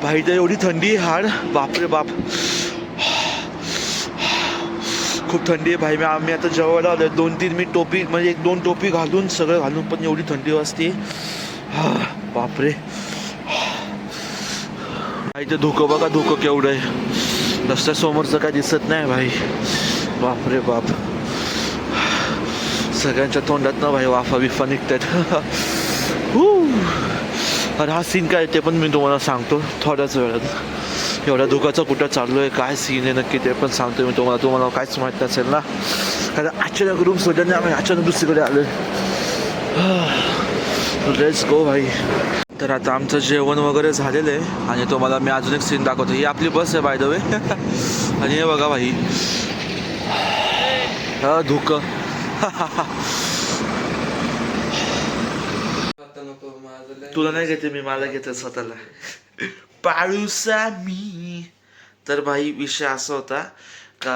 भाई तर एवढी थंडी आहे हाड, बापरे बाप, खूप थंडी आहे भाई. आम्ही आता जेवायला आलो 2-3 मी टोपी म्हणजे 1-2 टोपी घालून सगळं घालून पण एवढी थंडी वाजते. बापरे भाई, ते धुकं बघा, धुकं केवढं आहे, रस्त्यासमोरचं काय दिसत नाही भाई. बापरे बाप, सगळ्यांच्या तोंडात ना भाई वाफा बिफा निघतात. अरे हा सीन काय ते पण मी तुम्हाला सांगतो थोड्याच वेळात. एवढ्या धुकाचं कुठं चाललो आहे, काय सीन आहे नक्की ते पण सांगतो मी तुम्हाला. तुम्हाला काहीच माहीत नसेल ना, कारण अचानक रूम सोडल्याने आम्ही अचानक दुसरीकडे आलो. लेट्स गो भाई. तर आता आमचं जेवण वगैरे झालेलं आहे आणि तुम्हाला मी अजून एक सीन दाखवतो. ही आपली बस आहे बाय द वे. आणि हे बघा भाई, हा धुकं. तुला नाही घेते मी, मला घेते स्वतःला. पाळूसा मी. तर भाई विषय असा होता का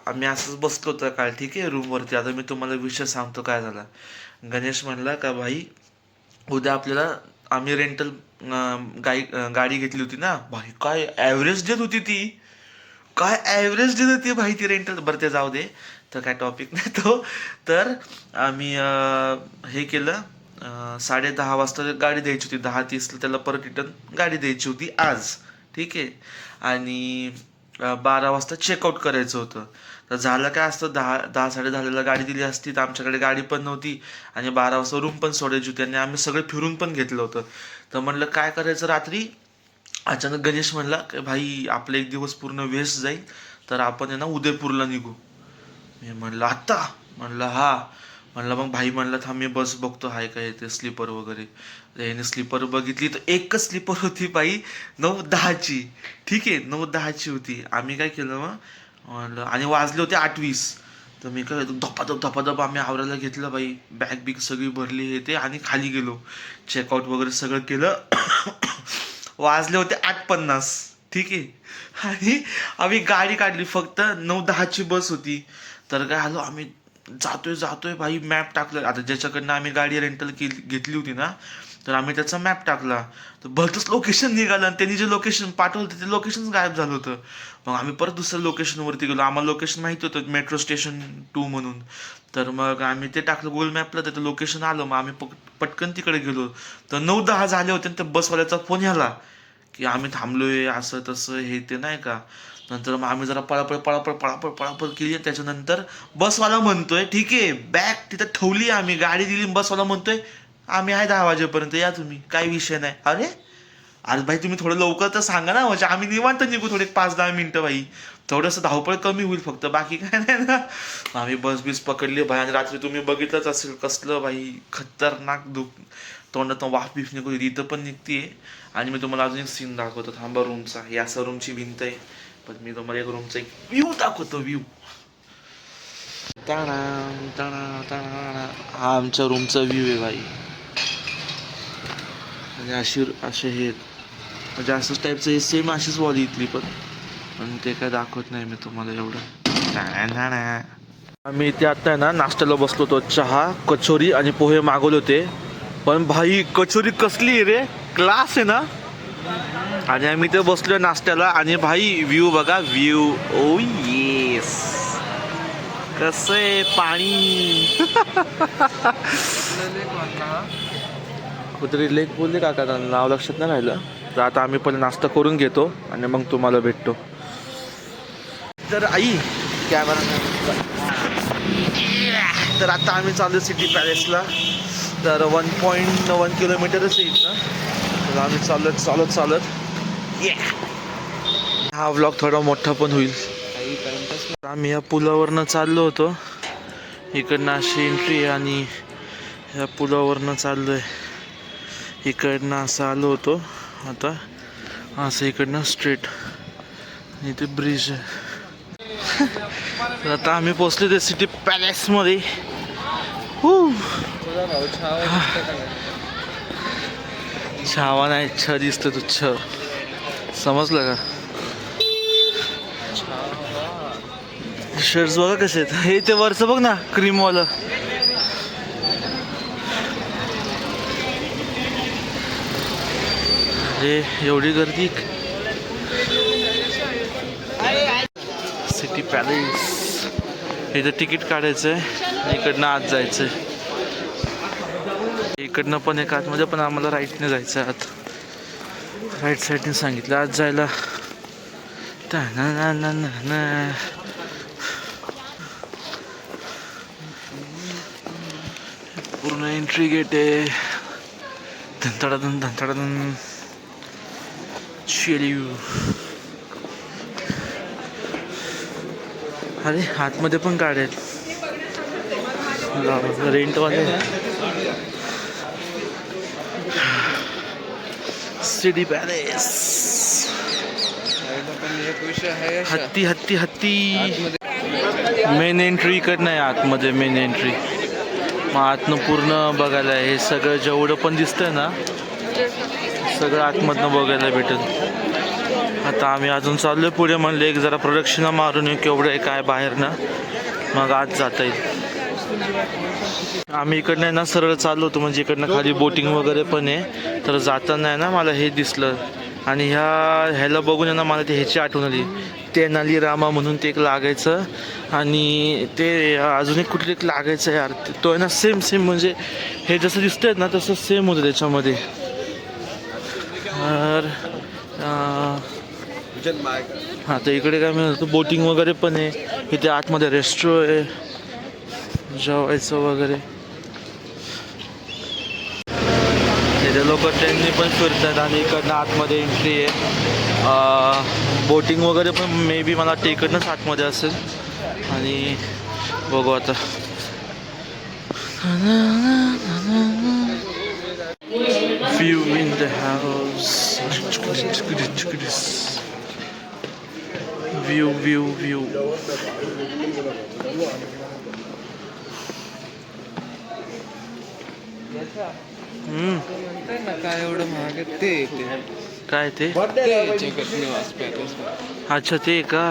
आम्ही असंच बसलो होतो काल, ठीक आहे, रूमवरती. आता मी तुम्हाला विषय सांगतो काय झाला. गणेश म्हणला का भाई उद्या आपल्याला, आम्ही रेंटल गाडी घेतली होती ना भाई, काय ॲव्हरेज देत होती ती, काय ॲव्हरेज देत होती भाई ती रेंटल. बरं ते जाऊ दे, तर काय टॉपिक नाही तो. तर आम्ही हे केलं, 10:30 वाजता गाडी द्यायची होती, 10:30ला त्याला परत रिटर्न गाडी द्यायची होती आज, ठीक आहे. आणि 12 वाजता चेकआउट करायचं होतं. तर झालं काय असतं, 10-10:30ला गाडी दिली असती तर आमच्याकडे गाडी पण नव्हती आणि 12 वाजता रूम पण सोडायची होती आणि आम्ही सगळं फिरून पण घेतलं होतं. तर म्हणलं काय करायचं रात्री. अचानक गणेश म्हणला की भाई आपला एक दिवस पूर्ण वेस्ट जाईल, तर आपण आहे ना उदयपूरला निघू. मी म्हणलं आत्ता, म्हणलं हा. म्हणलं मग भाई म्हणलं थांब मी बस बघतो हाय काय ते स्लीपर वगैरे. याने स्लीपर बघितली तर एकच स्लीपर होती बाई 9:10ची, ठीक आहे, 9:10ची होती. आम्ही काय केलं मग म्हणलं, आणि वाजले होते 8:20. तर मी काय धपाधप आम्ही आवरायला घेतलं बाई, बॅग बिग सगळी भरली हे ते आणि खाली गेलो, चेकआउट वगैरे सगळं केलं. वाजले होते 8:50, ठीक आहे. आणि आम्ही गाडी काढली, फक्त 9:10ची बस होती. तर काय आलो आम्ही, जातोय भाई, मॅप टाकलं. आता ज्याच्याकडनं आम्ही गाडी रेंटल घेतली होती ना, तर आम्ही त्याचा मॅप टाकला, तर भलतंच लोकेशन निघालं आणि त्यांनी जे लोकेशन पाठवलं ते लोकेशनच गायब झालं होतं. मग आम्ही परत दुसऱ्या लोकेशनवरती गेलो. आम्हाला लोकेशन माहिती होतं मेट्रो स्टेशन 2 म्हणून. तर मग आम्ही ते टाकलं गुगल मॅपला, त्याचं लोकेशन आलं. मग आम्ही पटकन तिकडे गेलो. तर 9:10 झाले होते आणि त्या बसवाल्याचा फोन आला की आम्ही थांबलोय असं तसं हे ते नाही का. नंतर मग आम्ही जरा पळापळ केली. त्याच्यानंतर बसवाला म्हणतोय ठीक आहे, बॅग तिथं ठेवली, आम्ही गाडी दिली, बसवाला म्हणतोय आम्ही आहे 10 वाजेपर्यंत या तुम्ही, काही विषय नाही. अरे भाई तुम्ही थोडं लवकर तर सांगा ना, म्हणजे आम्ही निवांत निघू थोडे 5-10 मिनिटं भाई, थोडंसं धावपळ कमी होईल फक्त, बाकी काय नाही ना. आम्ही बस पकडली भाई. आणि रात्री तुम्ही बघितलंच असेल कसलं भाई खतरनाक तोंडातून वाफ बीफ निघू, इथं पण निघतीये. आणि मी तुम्हाला अजून एक सीन दाखवतो थांबा रूमचा. ही असं रूमची भिंत आहे, पण मी तुम्हाला एक रूमचा एक व्ह्यू दाखवतो. व्ह्यू हा आमच्या रूमचा व्ह्यू आहे भाई. म्हणजे असे हे म्हणजे असंच टाईपचं हे सेम अशीच वॉल इथली पण ते काय दाखवत नाही मी तुम्हाला एवढं. आम्ही इथे आता आहे ना नाश्त्याला बसलो होतो. चहा, कचोरी आणि पोहे मागवले होते. पण भाई कचोरी कसली आहे रे, क्लास आहे ना. आणि आम्ही इथे बसलो नाश्त्याला आणि भाई व्ह्यू बघा, व्ह्यू. ओ येस, कसं आहे पाणी. कुठे लेक बोलले काका, नाव लक्षात नाही राहिलं. तर आता आम्ही पण नाश्ता करून घेतो आणि मग तुम्हाला भेटतो. तर आई कॅमेरा. तर आता आम्ही चालू सिटी पॅलेसला. तर 1.1 किलोमीटरच येईल ना. तर आम्ही चालत हा व्लॉग थोडा मोठा पण होईल. आम्ही या पुलावरनं चाललो होतो, इकडनं अशी एंट्री आहे आणि या पुलावरनं चाललो आहे. इकडनं असं आलो होतो, आता असं इकडनं स्ट्रेट, इथे ब्रिज आहे. तर आता आम्ही पोचलो ते सिटी पॅलेसमध्ये. छावा नाही, छ दिसतो तू, छ समजलं का. शर्ट्स बघा कसे आहेत. हे ते वरचं बघ ना, क्रीमवालं. अरे एवढी गर्दी. City palace. इथं तिकीट काढायचं आहे, इकडनं आत जायचं आहे. इकडनं पण एक आतमध्ये, पण आम्हाला राईटने जायचं आहे आत. राईट साईडने सांगितलं आत जायला. पूर्ण एंट्री गेट आहे. धनधडाधन धनधडाधन. अरे आतमध्ये पण गाड्या आहेत. रेंटवाले. City palace. हत्ती हत्ती हत्ती. मेन एंट्री इकडनं आहे आतमध्ये. मेन एंट्री मग आतनं पूर्ण बघायला हे सगळं जेवढं पण दिसतंय ना, सगळं आतमधनं बघायला भेटेल. आता आम्ही अजून चाललोय पुढे. म्हणले एक जरा प्रदक्षिणा मारून येऊ केवढं आहे काय बाहेर ना, मग आत जाता येईल. आम्ही इकडनं आहे ना सरळ चाललो होतो, म्हणजे इकडनं खाली बोटिंग वगैरे पण आहे. तर जाताना आहे ना मला हे दिसलं, आणि ह्याला बघून आहे ना मला ते ह्याची आठवण आली. तेनाली रामा म्हणून ते एक लागायचं, आणि ते अजून एक कुठलं एक लागायचं यार. तो आहे ना सेम म्हणजे हे जसं दिसतंय ना तसं सेम होतं त्याच्यामध्ये. हां तर इकडे काय म्हणतो बोटिंग वगैरे पण आहे. इथे आतमध्ये रेस्टॉरंट आहे, जेवायचं वगैरे. इथे लोक ट्रेननी पण फिरतात, आणि इकडनं आतमध्ये एंट्री आहे. बोटिंग वगैरे पण मे बी मला वाटतं इकडनंच आतमध्ये असेल. आणि बघू आता. View in the house. View. काय एवढं महाग आहे ते? काय ते? अच्छा ते का?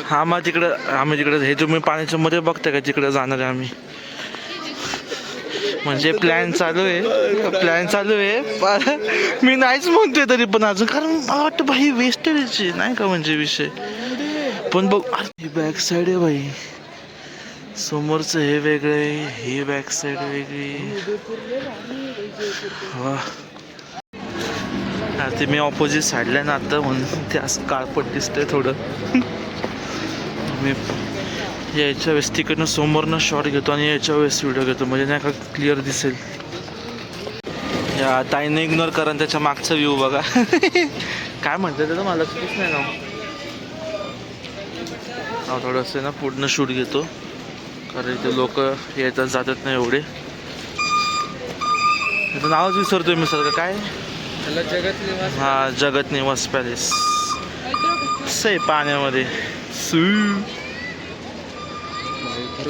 हा मग तिकडं आम्ही तिकडं हे तुम्ही पाण्याच्या मध्ये बघताय का, तिकडं जाणार आहे आम्ही. म्हणजे प्लॅन चालू आहे. मी नाहीच म्हणतोय तरी पण अजून, कारण मला वाटतं भाई वेस्टेज नाही का म्हणजे विषय. पण बघ बॅक साईड आहे भाई, समोरचं हे वेगळं आहे, हे बॅक साईड वेगळी. वा ते मी ऑपोजिट साईडला ना आता, म्हणून ते असं काळपट दिसतंय थोडं. मी यायच्या वेळेस तिकडनं समोरनं शॉट घेतो, आणि यायच्या वेळेस व्हिडिओ घेतो, म्हणजे नाही का क्लिअर दिसेल. या ताईने इग्नोर करा, त्याच्या मागचा व्ह्यू बघा. काय म्हणतात त्याचं मला लक्षच नाही ना. थोडंसं ना पूर्ण शूट घेतो, कारण इथे लोक येतात जातात नाही एवढे. त्याचं नावच विसरतोय मी सर. काय जगत निवास पॅलेस. से पाण्यामध्ये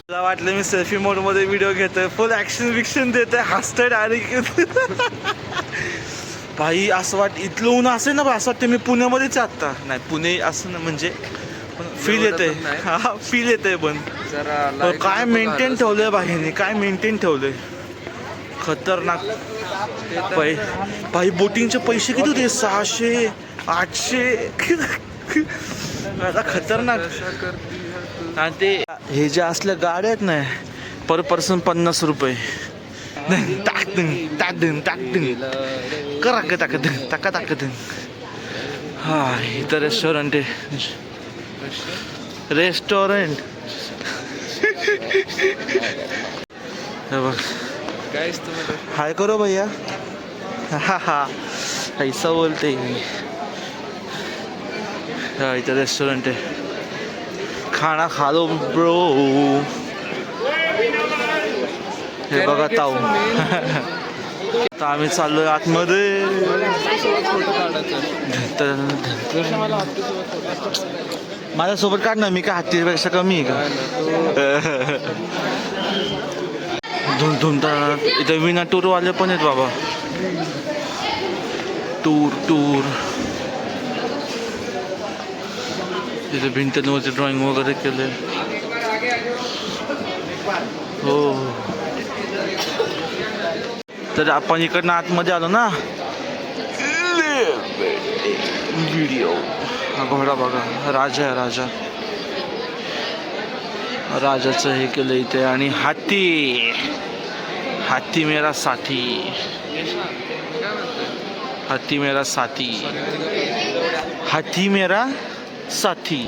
मला वाटलं मी सेल्फी मोड मध्ये व्हिडिओ घेतोय, फुल ऍक्शन विक्शन देतोय, हसतोय डायरेक्ट. भाई असं इथलं ऊन असेल ना, असं वाटतं मी पुण्यामध्येच आता. नाही पुणे असं ना म्हणजे फील येतंय. हा फील येतंय. पण काय मेंटेन ठेवलंय भाईने, काय मेंटेन ठेवलंय, खतरनाक. भाई बोटिंगचे पैसे किती होते? 600 800. आता खतरनाक. आणि ते हे जे असल्या गाड्या आहेत ना, पर पर्सन 50 रुपये. करा टाकत. हा इथं रेस्टॉरंट आहे. बघ हाय करो भैया. हा ऐसा बोलते. हा इथं रेस्टॉरंट आहे, खाना खा लो ब्रो. हे बघा ताऊ. तर आम्ही चाललोय आतमध्ये. माझ्यासोबत काढ ना, मी काय हत्तीपेक्षा कमी आहे का? धुमतात. इथे विना टूरवाले पण आहेत बाबा. टूर इथे भिंतींवरती ड्रॉइंग वगैरे केले. हो तर आपण इकडनं आतमध्ये आलो ना. व्हिडिओ. हा घोडा बघा, राजा आहे राजा. राजाचं हे केलं इथे. आणि हाती, हाती मेरा साथी, हाती मेरा साथी, हाती मेरा साथी,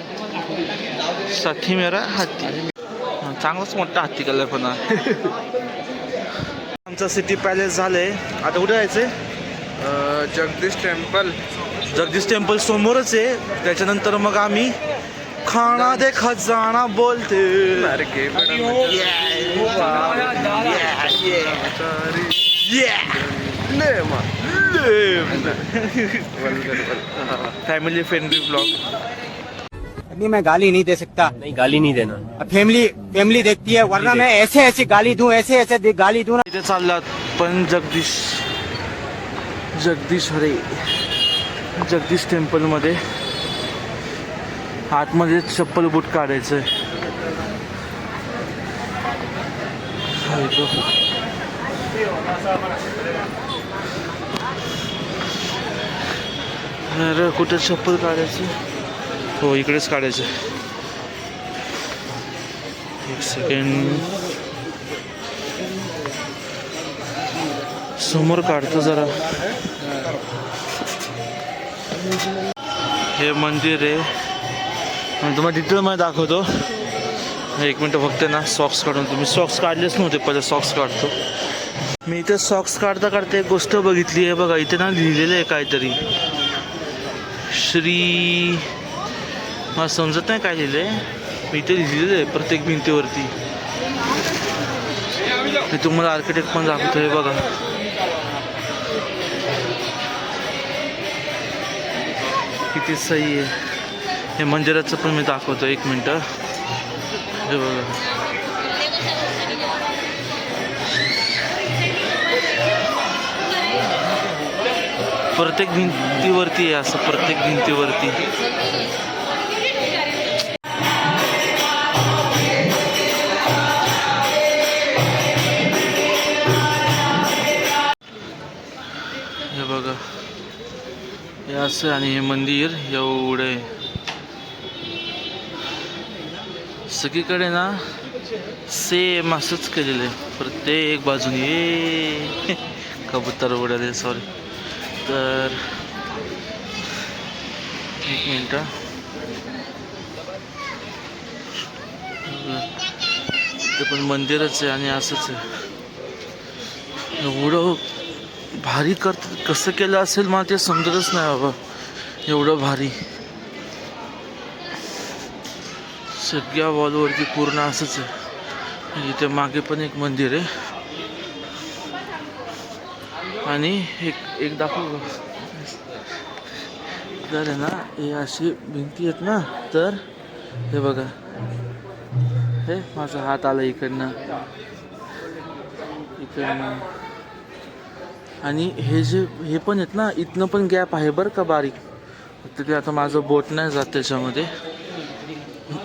साथी मेरा हाती. चांगलाच मोठा हत्ती कल्पना. आमचं सिटी पॅलेस झालंय. आता कुठे जायचंय? जगदीश टेम्पल. जगदीश टेम्पल समोरच आहे. त्याच्यानंतर मग आम्ही खाना दे खजाना बोलते. Family friendly blog. अभी मैं गाली नहीं दे सकता. नहीं गाली नहीं देना. फैमिली देखती है, वरना मैं ऐसे ऐसे गाली दूं, ऐसे ऐसे गाली दूं ना. इथे चाललात पण जगदीश हरे जगदीश टेम्पल मध्ये आतमध्ये चप्पल बूट काढायचंय. अरे कुठे चप्पल काढायची? हो इकडेच काढायचं. एक सेकंड, समोर काढतो जरा. हे मंदिर आहे. तुम्हाला डिटेल मध्ये दाखवतो. एक मिनटं फक्त ना सॉक्स काढून. तुम्ही सॉक्स काढलेच नव्हते, पहिले सॉक्स काढतो. मी इथे सॉक्स काढता काढता एक गोष्ट बघितली आहे बघा. इथे ना लिहिलेलं आहे काहीतरी, श्री, मला समजत नाही काय लिहिलंय. मी इथे लिहिलेलं आहे प्रत्येक भिंतीवरती. मी तुम्हाला आर्किटेक्ट पण दाखवतोय बघा. किती सही आहे. हे मंदिराचं पण मी दाखवतो, एक मिनटं. हे बघा, प्रत्येक भिंतीवरती आहे असं, प्रत्येक भिंतीवरती. हे बघा, हे असं. आणि हे मंदिर एवढं आहे. सगळीकडे ना सेम असंच केलेलं आहे प्रत्येक बाजूने. कबूतर उडाले, सॉरी. तर एक मिनटं, ते पण मंदिरच आहे आणि असंच आहे. एवढं भारी कसं केलं असेल मला ते समजतच नाही बाबा. एवढं भारी सगळ्या वॉलवरती पूर्ण असंच आहे. इथे मागे पण एक मंदिर आहे. आणि एक दाखव तर आहे ना, हे अशी भिंती आहेत ना. तर हे बघा, हे माझा हात आला इकडनं. आणि हे पण आहेत ना, इथनं पण गॅप आहे बरं का, बारीक. फक्त ते आता माझं बोट नाही जात त्याच्यामध्ये.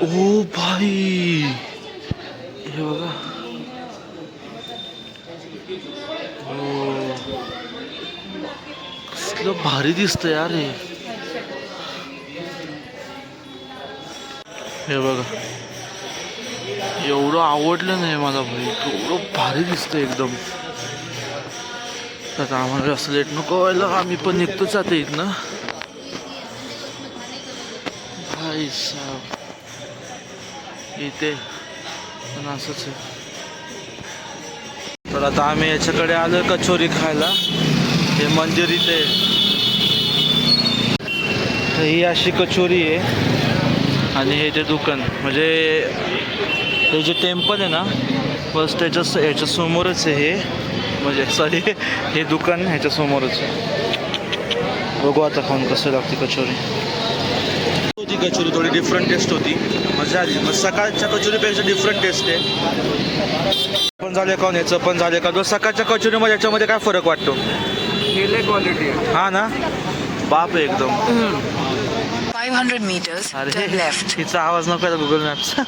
ओ भाई, हे बघा. कसलं भारी दिसतं यार हे. हे बघा, एवढं आवडलं नाही मला भाई. एवढं भारी दिसतं एकदम. तर आम्हाला असं लेट नको व्हायला, आम्ही पण निघतोच आता इथनं. भाई साहेब, इथे पण असंच आहे. तर आता आम्ही याच्याकडे आलो कचोरी खायला. हे मंदिर इथे. ही अशी कचोरी आहे आणि हे ते दुकान, म्हणजे हे जे टेम्पल आहे ना, बस ह्याच्या समोरच आहे हे. म्हणजे सॉरी, हे दुकान ह्याच्या समोरच आहे. बघू आता खाऊन कसं लागते कचोरी. होती कचोरी थोडी डिफरंट टेस्ट होती, मजा आली. मग सकाळच्या कचोरीपेक्षा डिफरंट टेस्ट आहे. पण झाले का याचं पण झाले का. सकाळच्या कचोरीमध्ये याच्यामध्ये काय फरक वाटतो? क्वालिटी आहे. हा ना, बाप आहे एकदम. 500 meters turn left. तिचा आवाज नको आहे गुगल मॅपचा.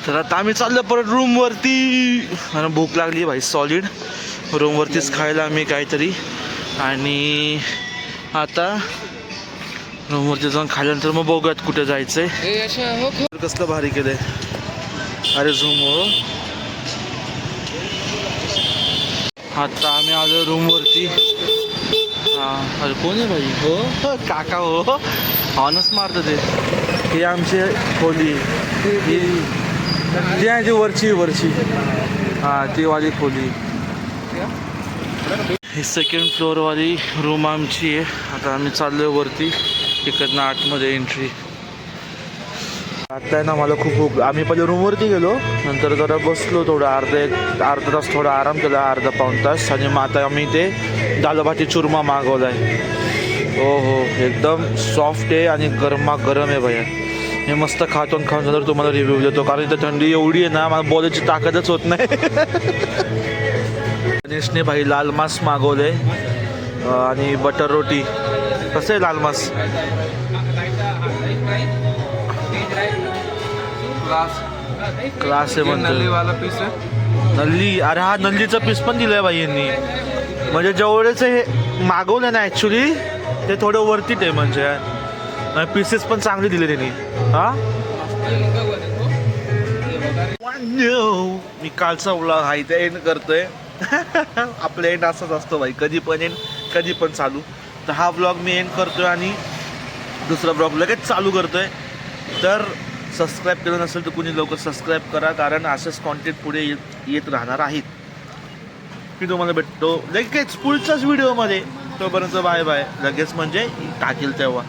तर आता आम्ही चाललो परत रूमवरती. मला भूक लागली भाई सॉलिड. रूमवरतीच खायला आम्ही काहीतरी. आणि आता रूमवरती जाऊन खाल्यानंतर मग बघूयात कुठे जायचंय. हे अशा हो कसलं भारी केलंय. अरे झूम हो. आता आम्ही आलो रूमवरती. अरे कोण आहे भाई. हो काका हो. हॉर्नच मारतं ते. ही आमची खोली. ही आहे वरची हां ती वाली खोली. ही सेकंड फ्लोअरवाली रूम आमची आहे. आता आम्ही चाललोय वरती. तिकडनं आतमध्ये एंट्री. आता आहे ना मला खूप भूक. आम्ही पहिले रूमवरती गेलो नंतर जरा बसलो थोडं अर्धा तास थोडा आराम केला. अर्धा पाऊण तास. आणि मग आता आम्ही ते दालबाटी चुरमा मागवला आहे. हो एकदम सॉफ्ट आहे आणि गरम आहे भैया. हे मस्त खाऊन झाल्यावर तुम्हाला रिव्ह्यू देतो. कारण इथं थंडी एवढी आहे ना मला बोलायची ताकदच होत नाही. गणेशने भाई लाल मांस मागवले आणि बटर रोटी. कसं आहे लाल मांस. क्लास आहे म्हणतो. वाला पीस आहे. नल्ली. अरे हा नल्लीचा पीस पण दिलाय बाई यांनी. म्हणजे जेवढेच हे मागवलं ना ॲक्च्युली ते थोडं वरतीच आहे. म्हणजे पीसेस पण चांगले दिले त्यांनी. हा मी कालचा व्लॉग हा इथे एंड करतोय. आपलं एंड असंच असतो बाई. कधी पण एंड कधी पण चालू. तर हा व्लॉग मी एंड करतोय आणि दुसरा ब्लॉग लगेच चालू करतोय. तर सबस्क्राईब केलं नसेल तर कुणी लवकर सबस्क्राईब करा. कारण असेच कॉन्टेंट पुढे येत राहणार आहेत. मी तुम्हाला भेटतो लगेच पुढच्याच व्हिडिओमध्ये. तोपर्यंत बाय बाय. लगेच म्हणजे टाकेल तेव्हा.